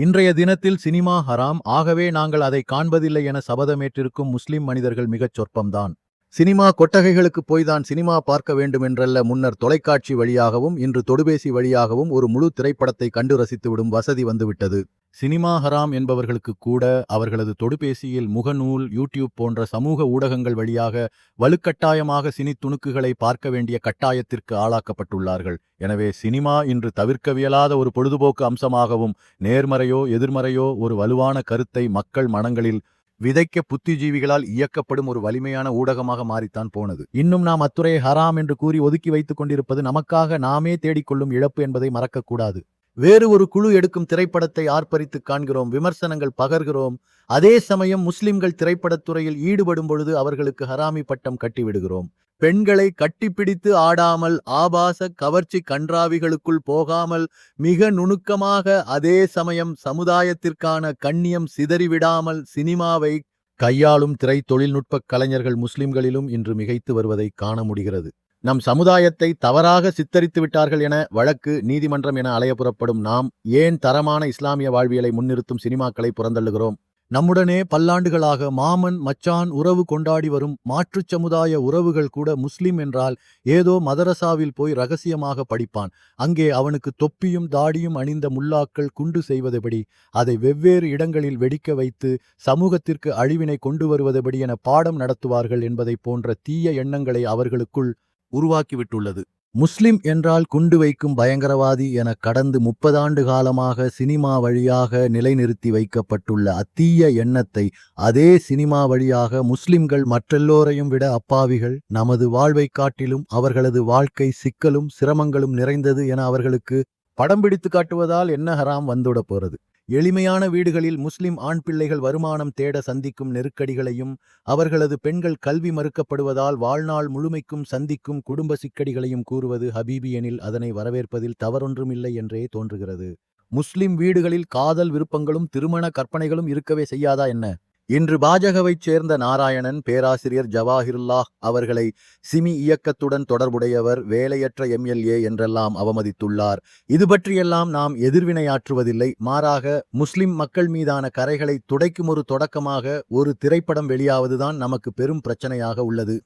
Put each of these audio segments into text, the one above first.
இன்றைய தினத்தில் சினிமா ஹராம், ஆகவே நாங்கள் அதை காண்பதில்லை என சபதமேற்றிருக்கும் முஸ்லிம் மனிதர்கள் மிகச் சொற்பம்தான். சினிமா கொட்டகைகளுக்கு போய்தான் சினிமா பார்க்க வேண்டுமென்றல்ல, முன்னர் தொலைக்காட்சி வழியாகவும் இன்று தொடுபேசி வழியாகவும் ஒரு முழு திரைப்படத்தை கண்டு ரசித்துவிடும் வசதி வந்துவிட்டது. சினிமா ஹராம் என்பவர்களுக்கு கூட அவர்களது தொடுபேசியில் முகநூல், யூடியூப் போன்ற சமூக ஊடகங்கள் வழியாக வலுக்கட்டாயமாக சினி துணுக்குகளை பார்க்க வேண்டிய கட்டாயத்திற்கு ஆளாக்கப்பட்டுள்ளார்கள். எனவே சினிமா இன்று தவிர்க்கவியலாத ஒரு பொழுதுபோக்கு அம்சமாகவும், நேர்மறையோ எதிர்மறையோ ஒரு வலுவான கருத்தை மக்கள் மனங்களில் விதைக்க புத்திஜீவிகளால் இயக்கப்படும் ஒரு வலிமையான ஊடகமாக மாறித்தான் போனது. இன்னும் நாம் அத்துறையை ஹராம் என்று கூறி ஒதுக்கி வைத்துக் கொண்டிருப்பது நமக்காக நாமே தேடிக்கொள்ளும் இழப்பு என்பதை மறக்கக்கூடாது. வேறு ஒரு குழு எடுக்கும் திரைப்படத்தை ஆர்ப்பரித்து காண்கிறோம், விமர்சனங்கள் பகர்கிறோம். அதே சமயம் முஸ்லிம்கள் திரைப்படத்துறையில் ஈடுபடும் பொழுது அவர்களுக்கு ஹராமி பட்டம் கட்டிவிடுகிறோம். பெண்களை கட்டிப்பிடித்து ஆடாமல், ஆபாச கவர்ச்சி கன்றாவிகளுக்குள் போகாமல், மிக நுணுக்கமாக அதே சமயம் சமுதாயத்திற்கான கண்ணியம் சிதறிவிடாமல் சினிமாவை கையாளும் திரை தொழில்நுட்ப கலைஞர்கள் முஸ்லிம்களிலும் இன்று மிகைத்து வருவதை காண முடிகிறது. நம் சமுதாயத்தை தவறாக சித்தரித்து விட்டார்கள் என வழக்கு, நீதிமன்றம் என அலையப்புறப்படும் நாம் ஏன் தரமான இஸ்லாமிய வாழ்வியலை முன்னிறுத்தும் சினிமாக்களை புறந்தள்ளுகிறோம்? நம்முடனே பல்லாண்டுகளாக மாமன் மச்சான் உறவு கொண்டாடி வரும் மாற்றுச் சமுதாய உறவுகள் கூட முஸ்லிம் என்றால் ஏதோ மதரசாவில் போய் ரகசியமாக படிப்பான். அங்கே அவனுக்கு தொப்பியும் தாடியும் அணிந்த முல்லாக்கள் குண்டு செய்வதுபடி, அதை வெவ்வேறு இடங்களில் வெடிக்க வைத்து சமூகத்திற்கு அழிவினை கொண்டு வருவதுபடி என பாடம் நடத்துவார்கள் என்பதை போன்ற தீய எண்ணங்களை அவர்களுக்குள் உருவாக்கிவிட்டுள்ளது. முஸ்லிம் என்றால் குண்டு வைக்கும் பயங்கரவாதி என கடந்து 30 ஆண்டு காலமாக சினிமா வழியாக நிலைநிறுத்தி வைக்கப்பட்டுள்ள அத்தீய எண்ணத்தை அதே சினிமா வழியாக முஸ்லிம்கள் மற்றெல்லோரையும் விட அப்பாவிகள், நமது வாழ்வை காட்டிலும் அவர்களது வாழ்க்கை சிக்கலும் சிரமங்களும் நிறைந்தது என அவர்களுக்கு படம் பிடித்து காட்டுவதால் என்ன ஹராம் வந்துட போறது? எளிமையான வீடுகளில் முஸ்லிம் ஆண் பிள்ளைகள் வருமானம் தேட சந்திக்கும் நெருக்கடிகளையும், அவர்களது பெண்கள் கல்வி மறுக்கப்படுவதால் வாழ்நாள் முழுமைக்கும் சந்திக்கும் குடும்ப சிக்கடிகளையும் கூறுவது ஹபீபி எனில் அதனை வரவேற்பதில் தவறொன்றுமில்லை என்றே தோன்றுகிறது. முஸ்லிம் வீடுகளில் காதல் விருப்பங்களும் திருமண கற்பனைகளும் இருக்கவே செய்யாதா என்ன? இன்று பாஜகவைச் சேர்ந்த நாராயணன், பேராசிரியர் ஜவாஹிருல்லாஹ் அவர்களை சிமி இயக்கத்துடன் தொடர்புடையவர், வேலையற்ற எம்எல்ஏ என்றெல்லாம் அவமதித்துள்ளார். இது பற்றியெல்லாம் நாம் எதிர்வினையாற்றுவதில்லை. மாறாக முஸ்லிம் மக்கள் மீதான கரைகளை துடைக்கும் ஒரு தொடக்கமாக ஒரு திரைப்படம் வெளியாவதுதான் நமக்கு பெரும் பிரச்சனையாக உள்ளது.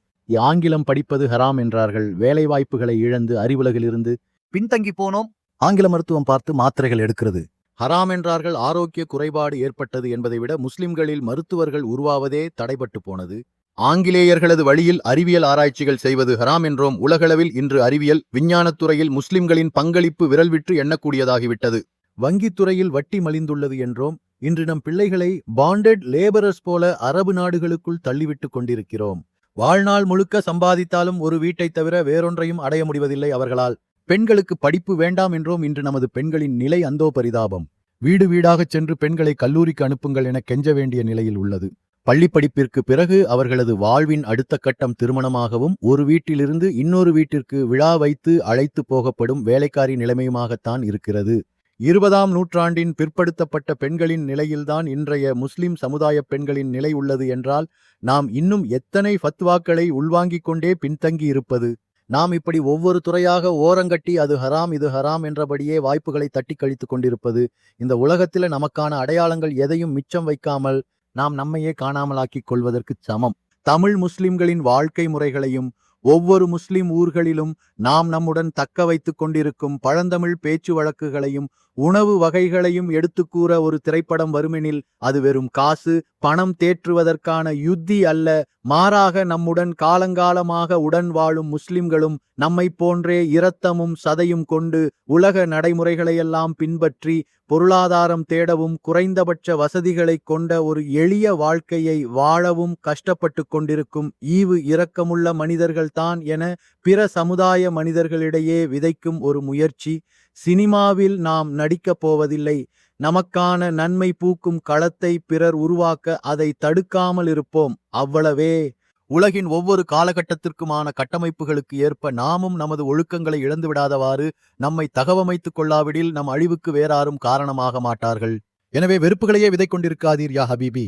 ஆங்கிலம் படிப்பது ஹராம் என்றார்கள். வேலைவாய்ப்புகளை இழந்து அறிவுலகிலிருந்து பின்தங்கி போனோம். ஆங்கில மருத்துவம் பார்த்து மாத்திரைகள் எடுக்கிறது ஹராம் என்றார்கள். ஆரோக்கிய குறைபாடு ஏற்பட்டது என்பதை விட முஸ்லிம்களில் மருத்துவர்கள் உருவாவதே தடைபட்டு போனது. ஆங்கிலேயர்களது வழியில் அறிவியல் ஆராய்ச்சிகள் செய்வது ஹராம் என்றோம். உலகளவில் இன்று அறிவியல் விஞ்ஞானத்துறையில் முஸ்லிம்களின் பங்களிப்பு விரல் விற்று எண்ணக்கூடியதாகிவிட்டது. வங்கித்துறையில் வட்டி மலிந்துள்ளது என்றோம். இன்று நம் பிள்ளைகளை பாண்டட் லேபரர்ஸ் போல அரபு நாடுகளுக்குள் தள்ளிவிட்டு கொண்டிருக்கிறோம். வாழ்நாள் முழுக்க சம்பாதித்தாலும் ஒரு வீட்டை தவிர வேறொன்றையும் அடைய முடிவதில்லை அவர்களால். பெண்களுக்கு படிப்பு வேண்டாம் என்றோம். இன்று நமது பெண்களின் நிலை அந்தோ பரிதாபம். வீடு வீடாகச் சென்று பெண்களை கல்லூரிக்கு அனுப்புங்கள் என கெஞ்ச வேண்டிய நிலையில் உள்ளது. பள்ளி படிப்பிற்கு பிறகு அவர்களது வாழ்வின் அடுத்த கட்டம் திருமணமாகவும், ஒரு வீட்டிலிருந்து இன்னொரு வீட்டிற்கு விழா வைத்து அழைத்து போகப்படும் வேலைக்காரி நிலைமையுமாகத்தான் இருக்கிறது. 20ஆம் நூற்றாண்டின் பிற்படுத்தப்பட்ட பெண்களின் நிலையில்தான் இன்றைய முஸ்லிம் சமுதாய பெண்களின் நிலை உள்ளது என்றால் நாம் இன்னும் எத்தனை ஃபத்வாக்களை உள்வாங்கிக் கொண்டே பின்தங்கி இருப்பது? நாம் இப்படி ஒவ்வொரு துறையாக ஓரங்கட்டி அது ஹராம் இது ஹராம் என்றபடியே வாய்ப்புகளை தட்டி கழித்து கொண்டிருப்பது, இந்த உலகத்தில நமக்கான அடையாளங்கள் எதையும் மிச்சம் வைக்காமல் நாம் நம்மையே காணாமலாக்கிக் கொள்வதற்கு சமம். தமிழ் முஸ்லிம்களின் வாழ்க்கை முறைகளையும் ஒவ்வொரு முஸ்லிம் ஊர்களிலும் நாம் நம்முடன் தக்க வைத்துக் கொண்டிருக்கும் பழந்தமிழ் பேச்சு வழக்குகளையும் உணவு வகைகளையும் எடுத்துக்கூற ஒரு திரைப்படம் வருமெனில் அது வெறும் காசு பணம் தேற்றுவதற்கான யுத்தி அல்ல. மாறாக நம்முடன் காலங்காலமாக உடன் வாழும் முஸ்லிம்களும் நம்மை போன்றே இரத்தமும் சதையும் கொண்டு உலக நடைமுறைகளையெல்லாம் பின்பற்றி பொருளாதாரம் தேடவும் குறைந்தபட்ச வசதிகளை கொண்ட ஒரு எளிய வாழ்க்கையை வாழவும் கஷ்டப்பட்டு கொண்டிருக்கும் ஈவு இரக்கமுள்ள மனிதர்கள்தான் என பிற சமுதாய மனிதர்களிடையே விதைக்கும் ஒரு முயற்சி. சினிமாவில் நாம் நடிக்கப் போவதில்லை. நமக்கான நன்மை பூக்கும் களத்தை பிறர் உருவாக்க அதை தடுக்காமல் இருப்போம், அவ்வளவே. உலகின் ஒவ்வொரு காலகட்டத்திற்குமான கட்டமைப்புகளுக்கு ஏற்ப நாமும் நமது ஒழுக்கங்களை இழந்துவிடாதவாறு நம்மை தகவமைத்துக் கொள்ளாவிடில் நம் அழிவுக்கு வேறாரும் காரணமாக மாட்டார்கள். எனவே வெறுப்புகளையே விதை கொண்டிருக்காதீர் யா ஹபீபி.